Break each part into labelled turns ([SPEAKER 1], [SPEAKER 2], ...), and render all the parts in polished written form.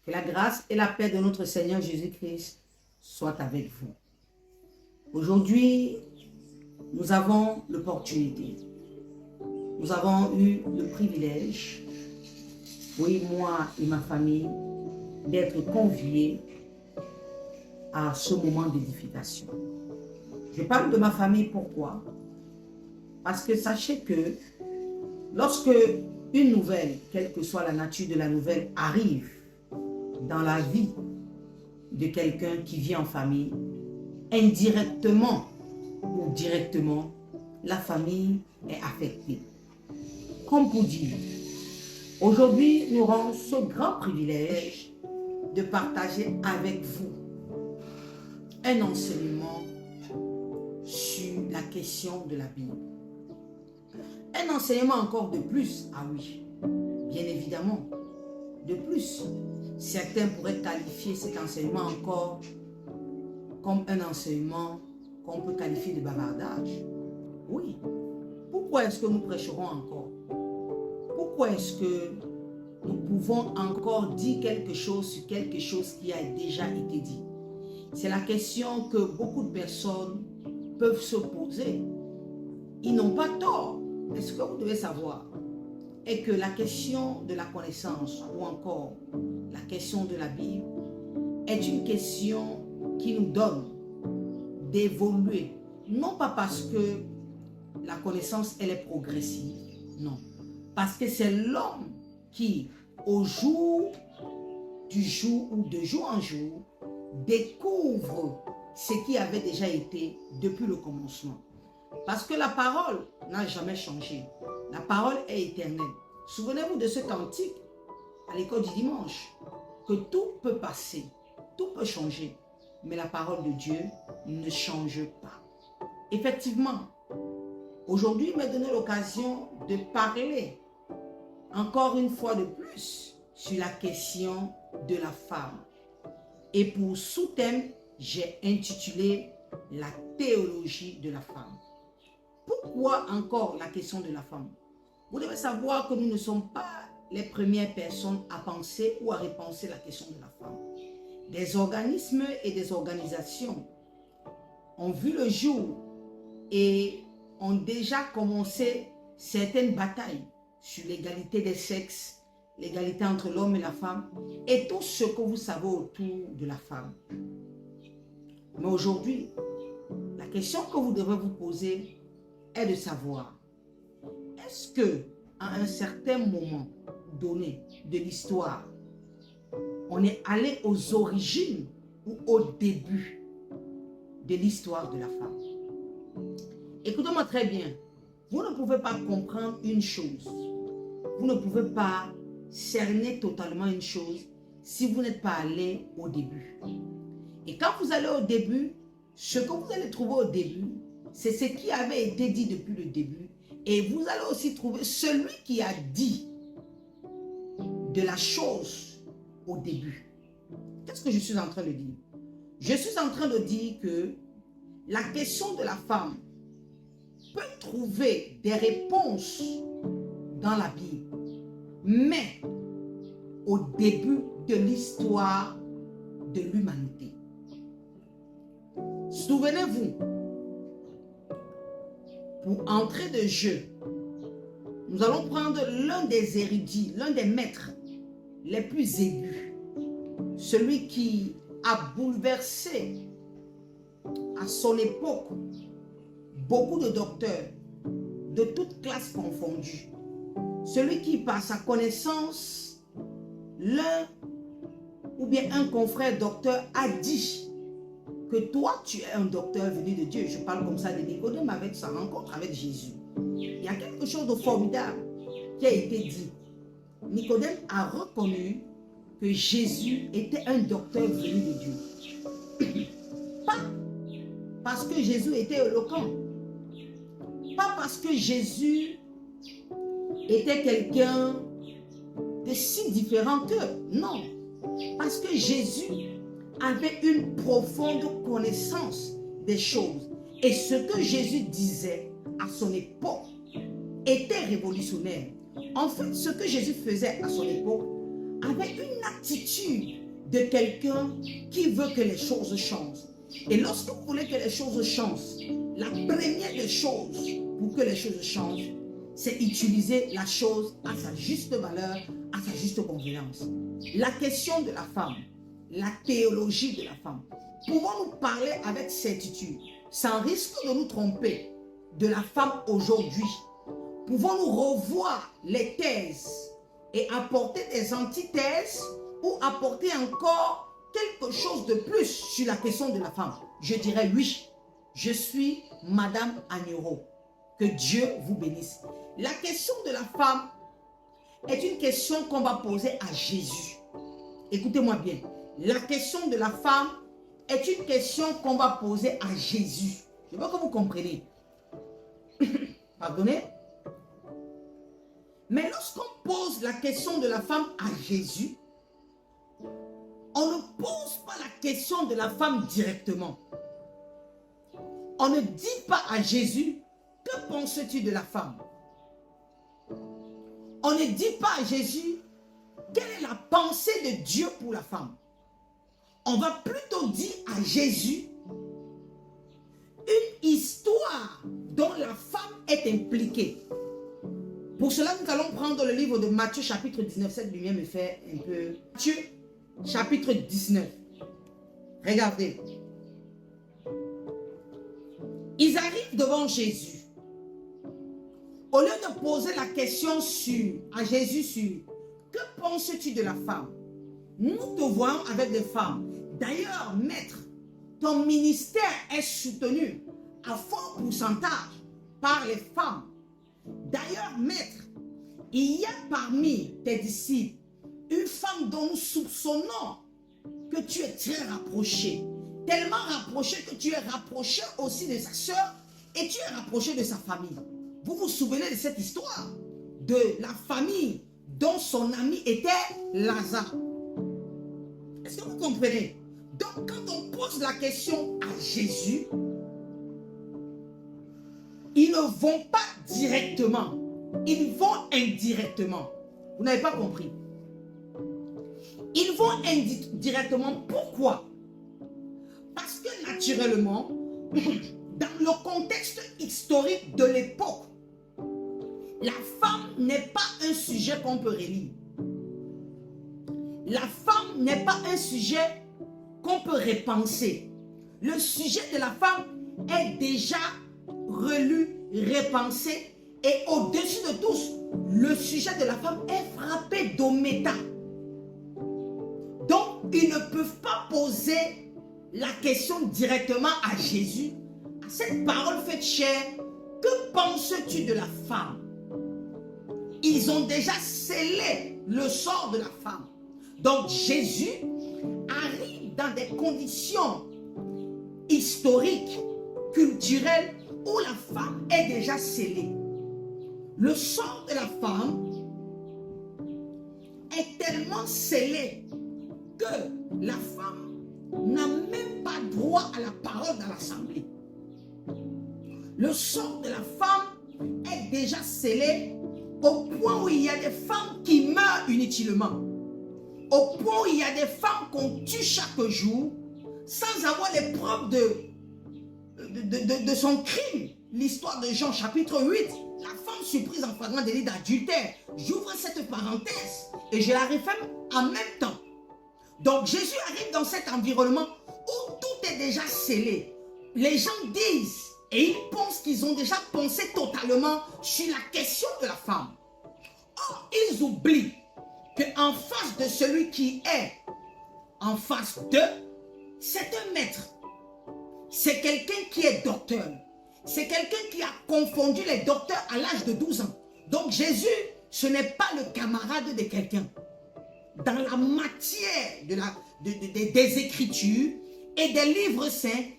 [SPEAKER 1] Que la grâce et la paix de notre Seigneur Jésus-Christ soient avec vous. Aujourd'hui, nous avons l'opportunité, nous avons eu le privilège, oui, moi et ma famille, d'être conviés à ce moment d'édification. Je parle de ma famille, pourquoi? Parce que sachez que lorsque une nouvelle, quelle que soit la nature de la nouvelle, arrive dans la vie de quelqu'un qui vit en famille, indirectement ou directement, la famille est affectée. Comme pour dire, aujourd'hui, nous avons ce grand privilège de partager avec vous un enseignement sur la question de la Bible. Un enseignement encore de plus, ah oui, bien évidemment, de plus. Certains pourraient qualifier cet enseignement encore comme un enseignement qu'on peut qualifier de bavardage. Oui. Pourquoi est-ce que nous prêcherons encore? Pourquoi est-ce que nous pouvons encore dire quelque chose sur quelque chose qui a déjà été dit? C'est la question que beaucoup de personnes peuvent se poser. Ils n'ont pas tort. Mais ce que vous devez savoir est que la question de la connaissance ou encore la question de la Bible est une question qui nous donne d'évoluer. Non pas parce que la connaissance elle est progressive, non. Parce que c'est l'homme qui, au jour du jour ou de jour en jour, découvre ce qui avait déjà été depuis le commencement. Parce que la parole n'a jamais changé. La parole est éternelle. Souvenez-vous de ce cantique à l'école du dimanche, que tout peut passer, tout peut changer, mais la parole de Dieu ne change pas. Effectivement, aujourd'hui, il m'a donné l'occasion de parler encore une fois de plus sur la question de la femme. Et pour sous-thème, j'ai intitulé la théologie de la femme. Pourquoi encore la question de la femme? Vous devez savoir que nous ne sommes pas les premières personnes à penser ou à repenser la question de la femme. Des organismes et des organisations ont vu le jour et ont déjà commencé certaines batailles sur l'égalité des sexes, l'égalité entre l'homme et la femme et tout ce que vous savez autour de la femme. Mais aujourd'hui, la question que vous devez vous poser est de savoir, est-ce que à un certain moment donné de l'histoire, on est allé aux origines ou au début de l'histoire de la femme? Écoutez-moi très bien, vous ne pouvez pas comprendre une chose, vous ne pouvez pas cerner totalement une chose si vous n'êtes pas allé au début. Et quand vous allez au début, ce que vous allez trouver au début, c'est ce qui avait été dit depuis le début. Et vous allez aussi trouver celui qui a dit de la chose au début. Qu'est-ce que je suis en train de dire? Je suis en train de dire que la question de la femme peut trouver des réponses dans la Bible, mais au début de l'histoire de l'humanité. Souvenez-vous, pour entrer de jeu, nous allons prendre l'un des érudits, l'un des maîtres les plus aigus, celui qui a bouleversé à son époque beaucoup de docteurs de toutes classes confondues, celui qui par sa connaissance, l'un ou bien un confrère docteur a dit que toi tu es un docteur venu de Dieu. Je parle comme ça de Nicodème avec sa rencontre avec Jésus. Il y a quelque chose de formidable qui a été dit. Nicodème a reconnu que Jésus était un docteur venu de Dieu. Pas parce que Jésus était éloquent, pas parce que Jésus était quelqu'un de si différent qu'eux, non, parce que Jésus avait une profonde connaissance des choses et ce que Jésus disait à son époque était révolutionnaire. En fait, ce que Jésus faisait à son époque avait une attitude de quelqu'un qui veut que les choses changent. Et lorsque vous voulez que les choses changent, la première des choses pour que les choses changent, c'est utiliser la chose à sa juste valeur, à sa juste convenance. La question de la femme, la théologie de la femme. Pouvons-nous parler avec certitude, sans risque de nous tromper, de la femme aujourd'hui? Pouvons-nous revoir les thèses et apporter des antithèses ou apporter encore quelque chose de plus sur la question de la femme? Je dirais oui. Je suis Madame Agnero. Que Dieu vous bénisse. La question de la femme est une question qu'on va poser à Jésus. Écoutez-moi bien. La question de la femme est une question qu'on va poser à Jésus. Je veux que vous compreniez. Pardonnez. Mais lorsqu'on pose la question de la femme à Jésus, on ne pose pas la question de la femme directement. On ne dit pas à Jésus, que penses-tu de la femme? On ne dit pas à Jésus, quelle est la pensée de Dieu pour la femme? On va plutôt dire à Jésus une histoire dont la femme est impliquée. Pour cela, nous allons prendre le livre de Matthieu chapitre 19. Cette lumière me fait un peu... Matthieu chapitre 19. Regardez. Ils arrivent devant Jésus. Au lieu de poser la question à Jésus sur « Que penses-tu de la femme ?» Nous te voyons avec des femmes. D'ailleurs, maître, ton ministère est soutenu à fort pourcentage par les femmes. D'ailleurs, maître, il y a parmi tes disciples une femme dont nous soupçonnons que tu es très rapproché. Tellement rapproché que tu es rapproché aussi de sa sœur et tu es rapproché de sa famille. Vous vous souvenez de cette histoire de la famille dont son ami était Lazare. Est-ce que vous comprenez? Donc quand on pose la question à Jésus, ils ne vont pas directement, ils vont indirectement. Vous n'avez pas compris. Ils vont indirectement. Pourquoi? Parce que naturellement, dans le contexte historique de l'époque, la femme n'est pas un sujet qu'on peut relire. La femme n'est pas un sujet qu'on peut repenser. Le sujet de la femme est déjà relu, repensé et au-dessus de tous, le sujet de la femme est frappé d'ométa. Donc, ils ne peuvent pas poser la question directement à Jésus, à cette parole faite chair. Que penses-tu de la femme? Ils ont déjà scellé le sort de la femme. Donc Jésus arrive dans des conditions historiques, culturelles, où la femme est déjà scellée. Le sort de la femme est tellement scellé que la femme n'a même pas droit à la parole dans l'assemblée. Le sort de la femme est déjà scellé au point où il y a des femmes qui meurent inutilement. Au point où il y a des femmes qu'on tue chaque jour sans avoir les preuves de son crime. L'histoire de Jean chapitre 8, la femme surprise en flagrant délit d'adultère. J'ouvre cette parenthèse et je la referme en même temps. Donc Jésus arrive dans cet environnement où tout est déjà scellé. Les gens disent et ils pensent qu'ils ont déjà pensé totalement sur la question de la femme. Or, ils oublient qu'en face de celui qui est en face d'eux, c'est un maître. C'est quelqu'un qui est docteur. C'est quelqu'un qui a confondu les docteurs à l'âge de 12 ans. Donc Jésus, ce n'est pas le camarade de quelqu'un. Dans la matière des Écritures et des livres saints,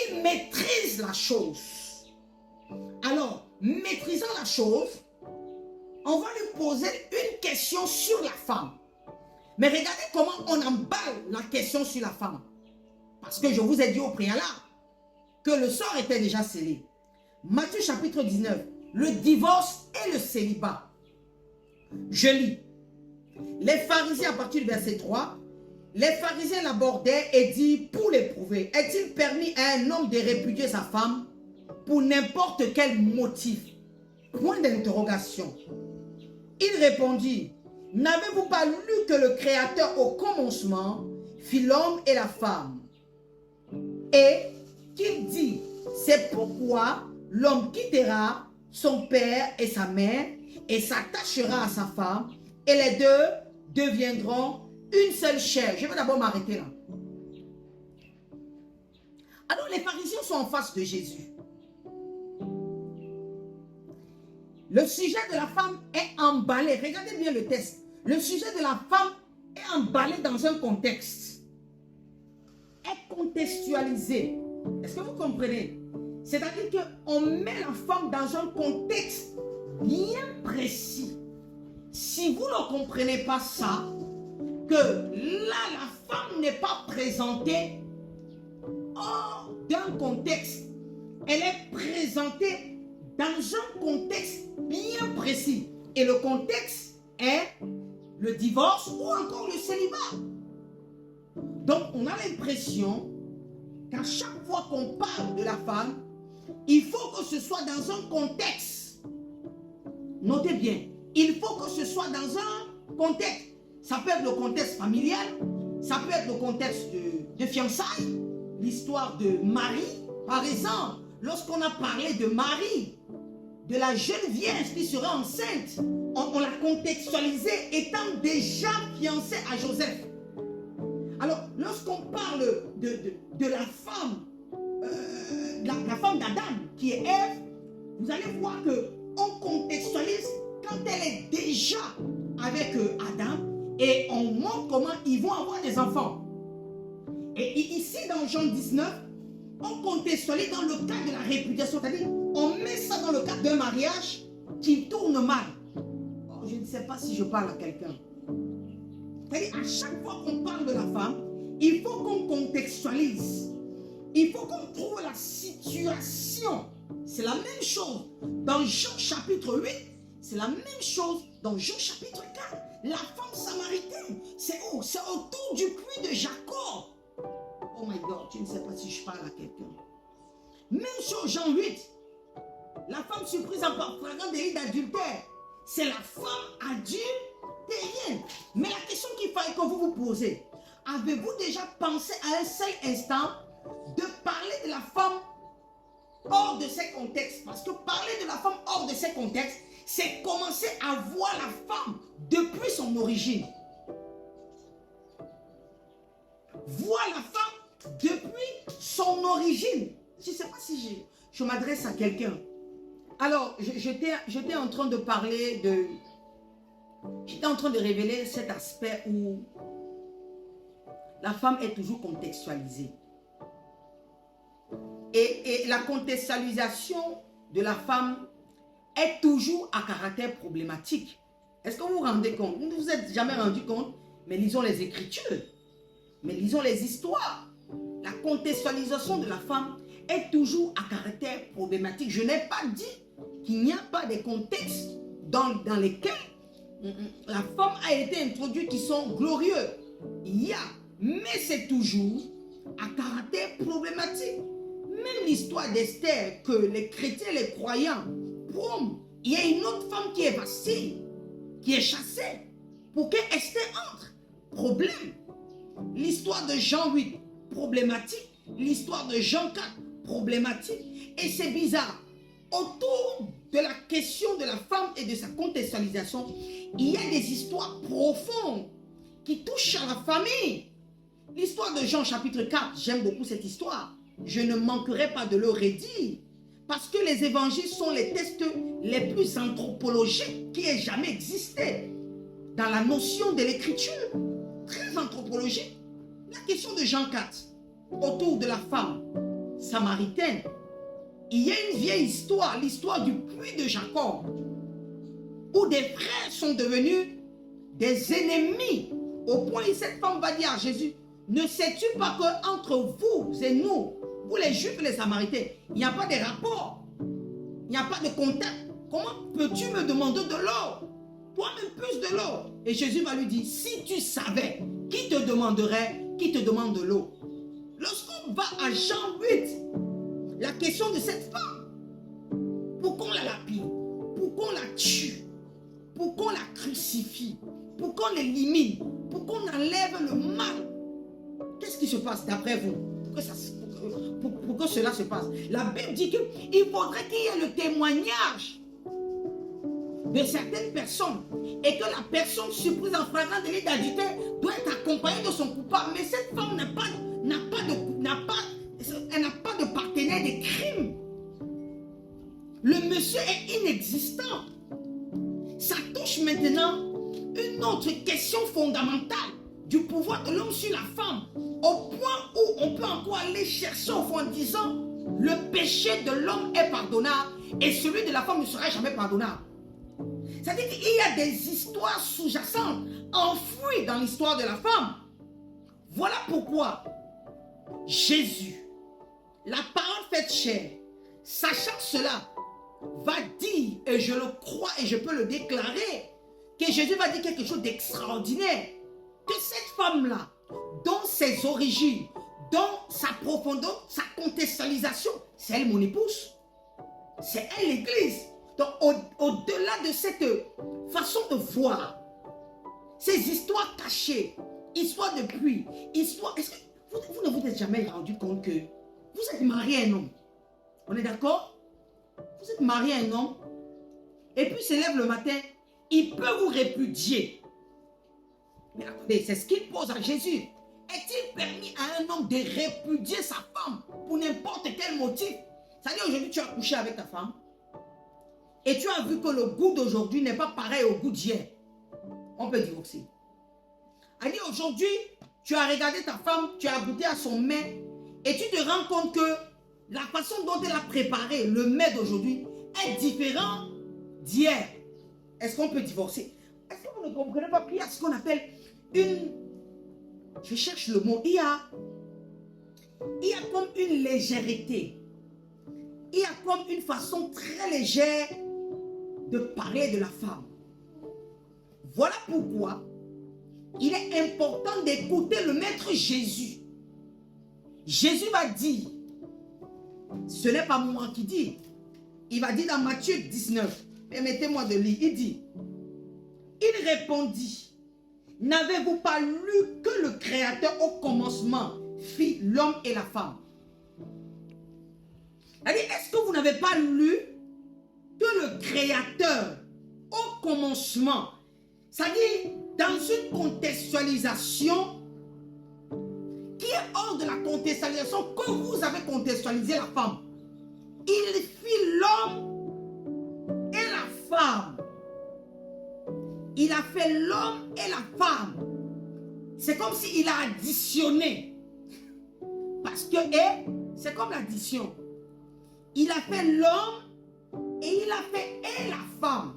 [SPEAKER 1] il maîtrise la chose. Alors, maîtrisant la chose, on va lui poser une question sur la femme. Mais regardez comment on emballe la question sur la femme. Parce que je vous ai dit au préalable que le sort était déjà scellé. Matthieu chapitre 19, le divorce et le célibat. Je lis. Les pharisiens, à partir du verset 3, les pharisiens l'abordaient et dit, pour l'éprouver, est-il permis à un homme de répudier sa femme pour n'importe quel motif? Point d'interrogation. Il répondit, n'avez-vous pas lu que le Créateur au commencement fit l'homme et la femme? Et qu'il dit, c'est pourquoi l'homme quittera son père et sa mère et s'attachera à sa femme et les deux deviendront une seule chair. Je vais d'abord m'arrêter là. Alors les pharisiens sont en face de Jésus. Le sujet de la femme est emballé. Regardez bien le texte. Le sujet de la femme est emballé dans un contexte. Est contextualisé. Est-ce que vous comprenez? C'est-à-dire qu'on met la femme dans un contexte bien précis. Si vous ne comprenez pas ça, que là, la femme n'est pas présentée hors d'un contexte. Elle est présentée dans un contexte bien précis. Et le contexte est le divorce ou encore le célibat. Donc, on a l'impression qu'à chaque fois qu'on parle de la femme, il faut que ce soit dans un contexte. Notez bien, il faut que ce soit dans un contexte. Ça peut être le contexte familial, ça peut être le contexte de fiançailles, l'histoire de Marie. Par exemple, lorsqu'on a parlé de Marie, de la jeune vierge qui serait enceinte, on l'a contextualisée étant déjà fiancée à Joseph. Alors, lorsqu'on parle de la femme, la femme d'Adam, qui est Ève, vous allez voir qu'on contextualise quand elle est déjà avec Adam et on montre comment ils vont avoir des enfants. Et ici, dans Jean 19, on contextualise dans le cadre de la répudiation, c'est-à-dire on met ça dans le cadre d'un mariage qui tourne mal. Oh, je ne sais pas si je parle à quelqu'un. C'est-à-dire à chaque fois qu'on parle de la femme, il faut qu'on contextualise. Il faut qu'on trouve la situation. C'est la même chose dans Jean chapitre 8. C'est la même chose dans Jean chapitre 4. La femme samaritaine, c'est où? C'est autour du puits de Jacob. Oh my God, je ne sais pas si je parle à quelqu'un. Même sur Jean 8, la femme surprise en flagrant délit d'adultère, c'est la femme adultérienne. Mais la question qu'il fallait que vous vous posez, avez-vous déjà pensé à un seul instant de parler de la femme hors de ces contextes? Parce que parler de la femme hors de ces contextes, c'est commencer à voir la femme depuis son origine. Voir la femme depuis son origine. Je ne sais pas si je m'adresse à quelqu'un. Alors, j'étais en train de parler de... J'étais en train de révéler cet aspect où la femme est toujours contextualisée. Et la contextualisation de la femme est toujours à caractère problématique. Est-ce que vous vous rendez compte? Vous ne vous êtes jamais rendu compte? Mais lisons les Écritures. Mais lisons les histoires. La contextualisation de la femme est toujours à caractère problématique. Je n'ai pas dit qu'il n'y a pas de contextes dans lesquels la femme a été introduite qui sont glorieux. Il y a, mais c'est toujours à caractère problématique. Même l'histoire d'Esther que les chrétiens, les croyants prônent, il y a une autre femme qui est vacille, qui est chassée pour que Esther entre. Problème. L'histoire de Jean 8, problématique. L'histoire de Jean 4, problématique. Et c'est bizarre. Autour de la question de la femme et de sa contextualisation, il y a des histoires profondes qui touchent à la famille. L'histoire de Jean chapitre 4, j'aime beaucoup cette histoire. Je ne manquerai pas de le redire. Parce que les évangiles sont les textes les plus anthropologiques qui aient jamais existé. Dans la notion de l'écriture, très anthropologique. La question de Jean 4, autour de la femme samaritaine. Il y a une vieille histoire, l'histoire du puits de Jacob, où des frères sont devenus des ennemis. Au point où cette femme va dire à Jésus, ne sais-tu pas qu'entre vous et nous, vous les Juifs et les Samaritains, il n'y a pas de rapport, il n'y a pas de contact. Comment peux-tu me demander de l'or
[SPEAKER 2] toi-même puise de l'eau. Et Jésus va lui dire, si tu savais, qui te demanderait, qui te demande de l'eau? Lorsqu'on va à Jean 8, la question de cette femme, pourquoi on la lapide? Pourquoi on la tue? Pourquoi on la crucifie? Pourquoi on l'élimine? Pourquoi on enlève le mal? Qu'est-ce qui se passe d'après vous? Pour que cela se passe? La Bible dit qu'il faudrait qu'il y ait le témoignage de certaines personnes et que la personne surprise en flagrant délit d'adultère doit être accompagnée de son coupable. Mais cette femme n'a pas de partenaire de crime. Le monsieur est inexistant. Ça touche maintenant une autre question fondamentale du pouvoir de l'homme sur la femme, au point où on peut encore aller chercher au fond en disant le péché de l'homme est pardonnable et celui de la femme ne sera jamais pardonnable. C'est-à-dire qu'il y a des histoires sous-jacentes enfouies dans l'histoire de la femme. Voilà pourquoi Jésus, la parole faite chair, sachant cela, va dire, et je le crois et je peux le déclarer, que Jésus va dire quelque chose d'extraordinaire. Que cette femme-là, dans ses origines, dans sa profondeur, sa contextualisation, c'est elle mon épouse. C'est elle l'église. Donc au-delà de cette façon de voir, ces histoires cachées, histoires de pluie, histoires... Est-ce que vous ne vous êtes jamais rendu compte que vous êtes marié à un homme? On est d'accord? Vous êtes marié à un homme, et puis il se lève le matin, il peut vous répudier. Mais attendez, c'est ce qu'il pose à Jésus. Est-il permis à un homme de répudier sa femme pour n'importe quel motif? C'est-à-dire aujourd'hui tu as couché avec ta femme et tu as vu que le goût d'aujourd'hui n'est pas pareil au goût d'hier. On peut divorcer. C'est-à-dire aujourd'hui tu as regardé ta femme, tu as goûté à son mets et tu te rends compte que la façon dont elle a préparé le mets d'aujourd'hui est différent d'hier. Est-ce qu'on peut divorcer? Est-ce que vous ne comprenez pas qu'il y a ce qu'on appelle une... Je cherche le mot. Il y a comme une légèreté. Il y a comme une façon très légère de parler de la femme. Voilà pourquoi il est important d'écouter le Maître Jésus. Jésus va dire, ce n'est pas moi qui dis, il va dire dans Matthieu 19, permettez-moi de lire, il dit, il répondit, n'avez-vous pas lu que le Créateur au commencement fit l'homme et la femme? Est-ce que vous n'avez pas lu que le Créateur au commencement, c'est-à-dire dans une contextualisation qui est hors de la contextualisation que vous avez contextualisé la femme, il fit l'homme et la femme. Il a fait l'homme et la femme. C'est comme s'il a additionné. Parce que c'est comme l'addition. Il a fait l'homme et il a fait et la femme.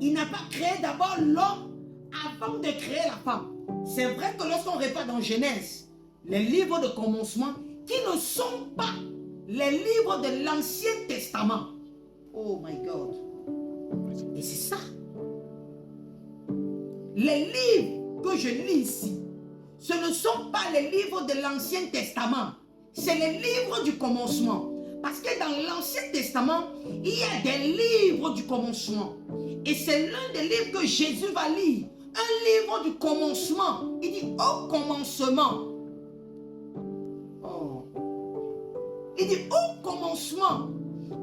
[SPEAKER 2] Il n'a pas créé d'abord l'homme avant de créer la femme. C'est vrai que lorsqu'on répare dans Genèse, les livres de commencement, qui ne sont pas les livres de l'Ancien Testament. Oh my God. Et c'est ça. Les livres que je lis ici, ce ne sont pas les livres de l'Ancien Testament. C'est les livres du commencement. Parce que dans l'Ancien Testament, il y a des livres du commencement. Et c'est l'un des livres que Jésus va lire. Un livre du commencement. Il dit au commencement. Oh. Il dit au commencement,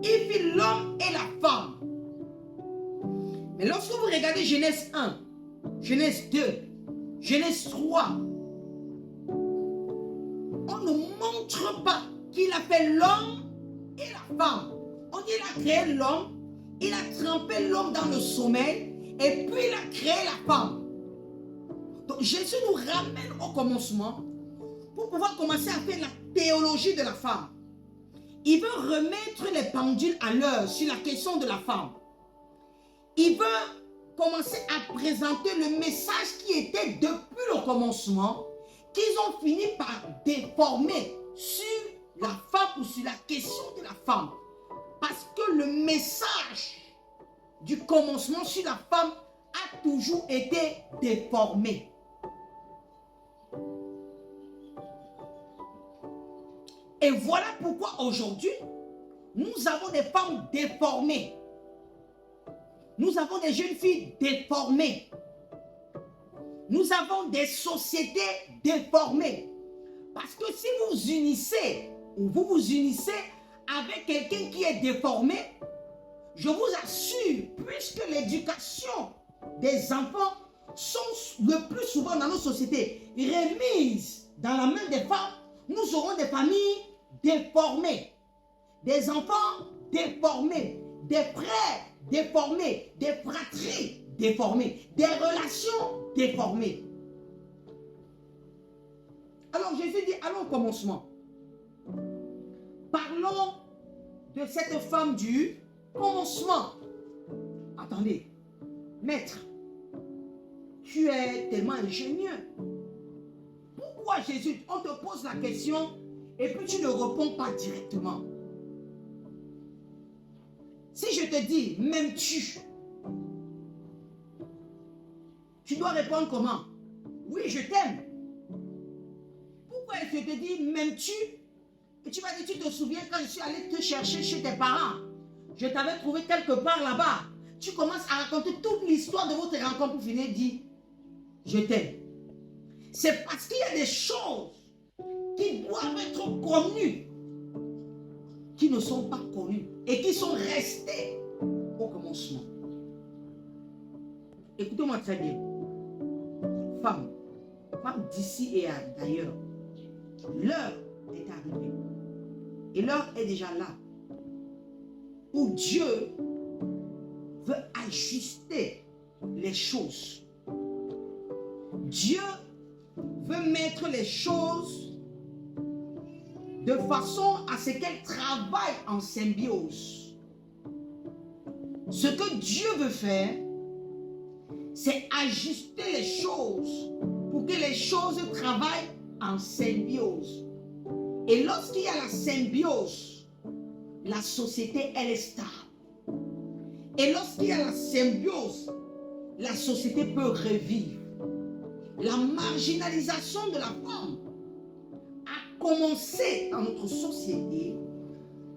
[SPEAKER 2] il fit l'homme et la femme. Mais lorsque vous regardez Genèse 1, Genèse 2, Genèse 3, on ne montre pas qu'il a fait l'homme et la femme. On dit qu'il a créé l'homme, il a trempé l'homme dans le sommeil et puis il a créé la femme. Donc Jésus nous ramène au commencement pour pouvoir commencer à faire la théologie de la femme. Il veut remettre les pendules à l'heure sur la question de la femme. Il veut commencer à présenter le message qui était depuis le commencement, qu'ils ont fini par déformer sur la femme ou sur la question de la femme. Parce que le message du commencement sur la femme a toujours été déformée. Et voilà pourquoi aujourd'hui, nous avons des femmes déformées. Nous avons des jeunes filles déformées. Nous avons des sociétés déformées. Parce que si vous unissez, ou vous vous unissez avec quelqu'un qui est déformé, je vous assure, puisque l'éducation des enfants sont le plus souvent dans nos sociétés remises dans la main des femmes, nous aurons des familles déformées, des enfants déformés, des frères déformés, des fratries déformées, des relations déformées. Alors Jésus dit, allons au commencement. Parlons de cette femme du commencement. Attendez, maître, tu es tellement ingénieux. Pourquoi Jésus, on te pose la question et puis tu ne réponds pas directement? Si je te dis, m'aimes-tu? Tu dois répondre comment? Oui, je t'aime. Pourquoi je te dis, m'aimes-tu? Et tu vas dire, tu te souviens quand je suis allé te chercher chez tes parents? Je t'avais trouvé quelque part là-bas. Tu commences à raconter toute l'histoire de votre rencontre pour finir dire, je t'aime. C'est parce qu'il y a des choses qui doivent être connues, qui ne sont pas connues et qui sont restées au commencement. Écoutez-moi très bien. Femme d'ici et d'ailleurs, l'heure est arrivée. Et l'heure est déjà là. Où Dieu veut ajuster les choses. Dieu veut mettre les choses de façon à ce qu'elles travaillent en symbiose. Ce que Dieu veut faire, c'est ajuster les choses pour que les choses travaillent en symbiose. Et lorsqu'il y a la symbiose, la société, elle est stable. Et lorsqu'il y a la symbiose, la société peut revivre. La marginalisation de la femme a commencé dans notre société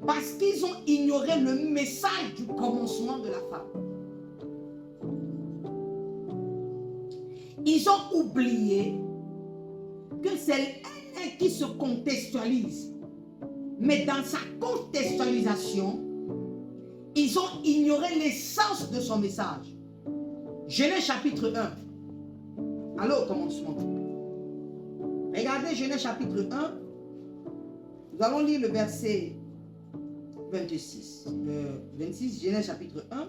[SPEAKER 2] parce qu'ils ont ignoré le message du commencement de la femme. Ils ont oublié que c'est elle qui se contextualise. Mais dans sa contextualisation, ils ont ignoré l'essence de son message. Genèse chapitre 1. Allons au commencement. Regardez Genèse chapitre 1. Nous allons lire le verset 26. Genèse chapitre 1.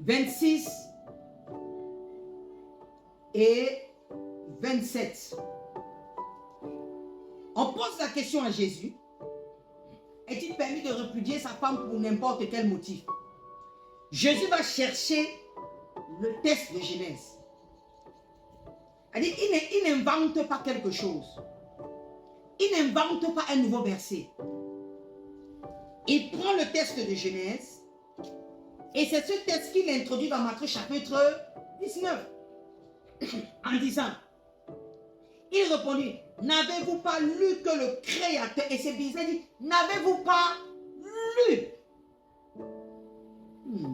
[SPEAKER 2] 26 et 27. On pose la question à Jésus. Est-il permis de répudier sa femme pour n'importe quel motif? Jésus va chercher le texte de Genèse. Il n'invente pas quelque chose. Il n'invente pas un nouveau verset. Il prend le texte de Genèse et c'est ce texte qu'il introduit dans Matthieu chapitre 19 en disant, il répondit, n'avez-vous pas lu que le Créateur, et c'est bizarre, il dit, n'avez-vous pas lu?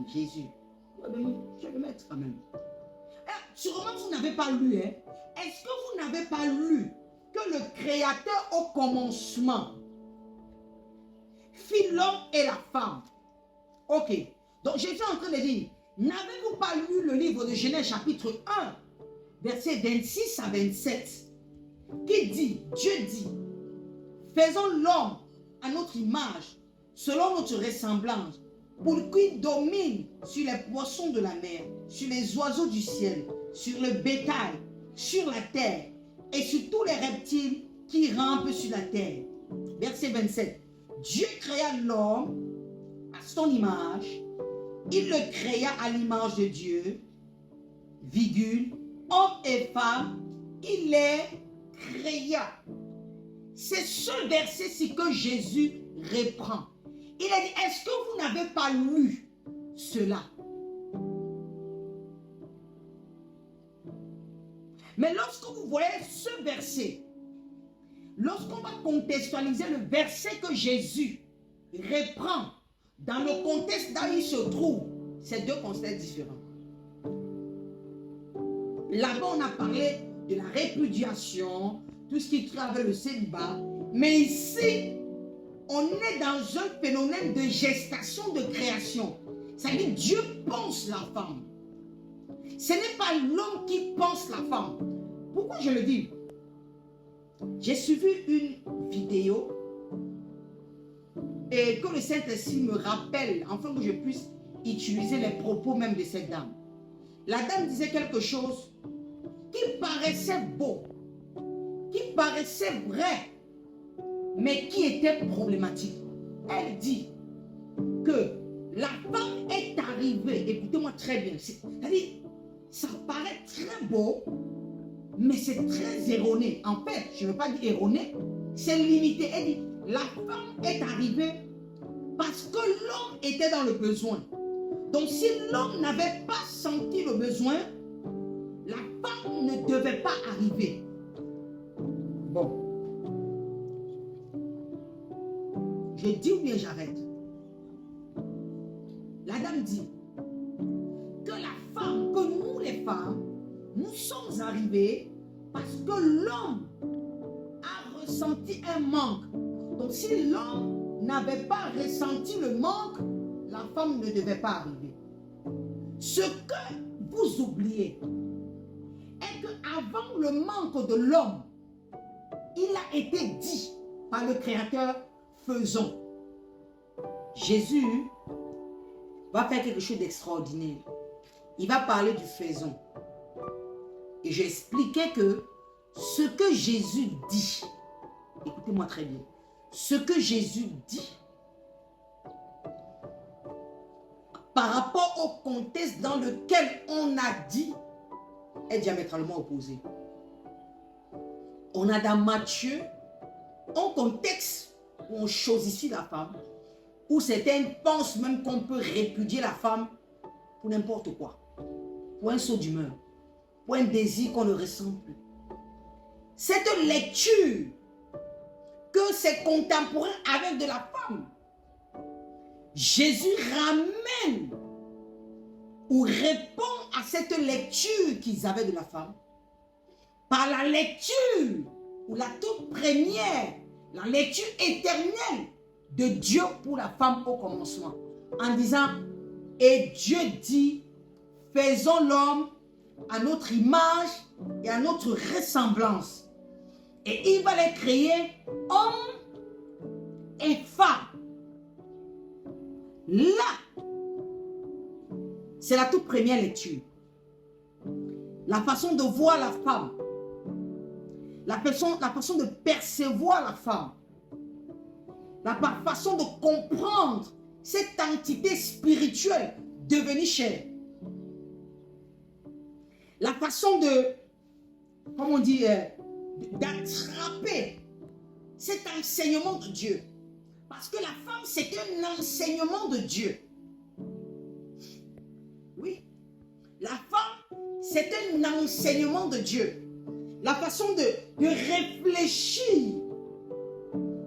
[SPEAKER 2] Jésus, je vais le mettre quand même. Sûrement vous n'avez pas lu, hein? Est-ce que vous n'avez pas lu que le Créateur au commencement fit l'homme et la femme? Ok, donc Jésus est en train de dire, n'avez-vous pas lu le livre de Genèse chapitre 1, versets 26 à 27, qui dit, Dieu dit, faisons l'homme à notre image, selon notre ressemblance, pour qu'il domine sur les poissons de la mer, sur les oiseaux du ciel, sur le bétail, sur la terre, et sur tous les reptiles qui rampent sur la terre. Verset 27. Dieu créa l'homme à son image, il le créa à l'image de Dieu, virgule, homme et femme, il les créa. C'est ce verset-ci que Jésus reprend. Il a dit, est-ce que vous n'avez pas lu cela? Mais lorsque vous voyez ce verset, lorsqu'on va contextualiser le verset que Jésus reprend dans le contexte où il se trouve, c'est deux contextes différents. Là-bas, on a parlé de la répudiation, tout ce qui travaille le célibat. Mais ici, on est dans un phénomène de gestation de création. C'est-à-dire Dieu pense la femme. Ce n'est pas l'homme qui pense la femme. Pourquoi je le dis? J'ai suivi une vidéo et que le Saint-Esprit me rappelle, afin que je puisse utiliser les propos même de cette dame. La dame disait quelque chose qui paraissait beau, qui paraissait vrai, mais qui était problématique. Elle dit que la femme est arrivée, écoutez-moi très bien, c'est-à-dire, ça paraît très beau, mais c'est très erroné. En fait, je ne veux pas dire erroné, c'est limité. Elle dit, la femme est arrivée parce que l'homme était dans le besoin. Donc si l'homme n'avait pas senti le besoin, la femme ne devait pas arriver. Bon. Je dis ou bien j'arrête. La dame dit que la femme, que nous les femmes, nous sommes arrivés parce que l'homme a ressenti un manque. Donc si l'homme n'avait pas ressenti le manque, la femme ne devait pas arriver. Ce que vous oubliez est qu'avant le manque de l'homme, il a été dit par le Créateur, faisons. Jésus va faire quelque chose d'extraordinaire. Il va parler du faisons. Et j'ai expliqué que ce que Jésus dit, écoutez-moi très bien, ce que Jésus dit par rapport au contexte dans lequel on a dit est diamétralement opposé. On a dans Matthieu un contexte où on choisit la femme, où certains pensent même qu'on peut répudier la femme pour n'importe quoi, pour un saut d'humeur, pour un désir qu'on ne ressent plus. Cette lecture que ces contemporains avaient de la femme, Jésus ramène ou répond à cette lecture qu'ils avaient de la femme par la lecture ou la toute première, la lecture éternelle de Dieu pour la femme au commencement, en disant, et Dieu dit, faisons l'homme à notre image et à notre ressemblance. Et il va les créer homme et femme. Là, c'est la toute première lecture. La façon de voir la femme, la façon de percevoir la femme, la façon de comprendre cette entité spirituelle devenue chair. La façon de, comment on dit, d'attraper cet enseignement de Dieu. Parce que la femme, c'est un enseignement de Dieu. Oui. La femme, c'est un enseignement de Dieu. La façon de réfléchir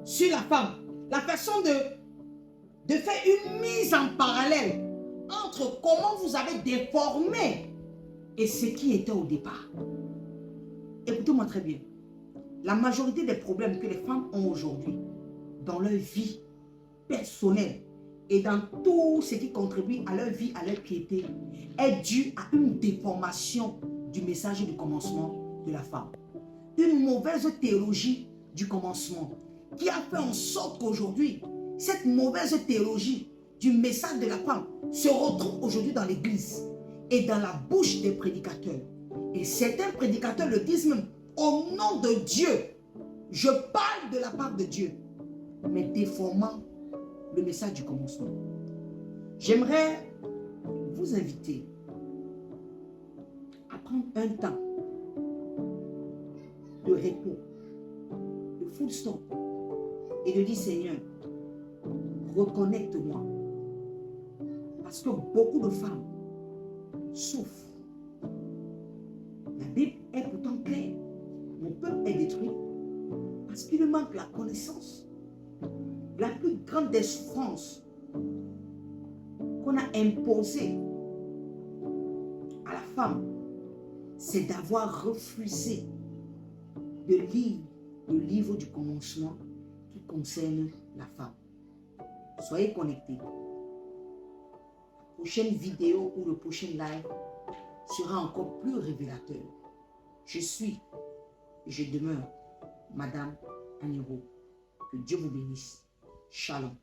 [SPEAKER 2] sur la femme. La façon de faire une mise en parallèle entre comment vous avez déformé et ce qui était au départ. Écoutez-moi très bien. La majorité des problèmes que les femmes ont aujourd'hui dans leur vie personnelle et dans tout ce qui contribue à leur vie, à leur piété, est due à une déformation du message du commencement de la femme. Une mauvaise théologie du commencement qui a fait en sorte qu'aujourd'hui, cette mauvaise théologie du message de la femme se retrouve aujourd'hui dans l'église et dans la bouche des prédicateurs. Et certains prédicateurs le disent même, au nom de Dieu, je parle de la part de Dieu, mais déformant le message du commencement. J'aimerais vous inviter à prendre un temps de repos, de full stop, et de dire, Seigneur, reconnecte-moi. Parce que beaucoup de femmes souffrent. La
[SPEAKER 1] Bible est pourtant claire. Mon peuple est détruit parce qu'il manque la connaissance. La plus grande des souffrances qu'on a imposée à la femme, c'est d'avoir refusé de lire le livre du commencement qui concerne la femme. Soyez connectés. La prochaine vidéo ou le prochain live sera encore plus révélateur. Je suis et je demeure Madame Aniro. Que Dieu vous bénisse. Shalom.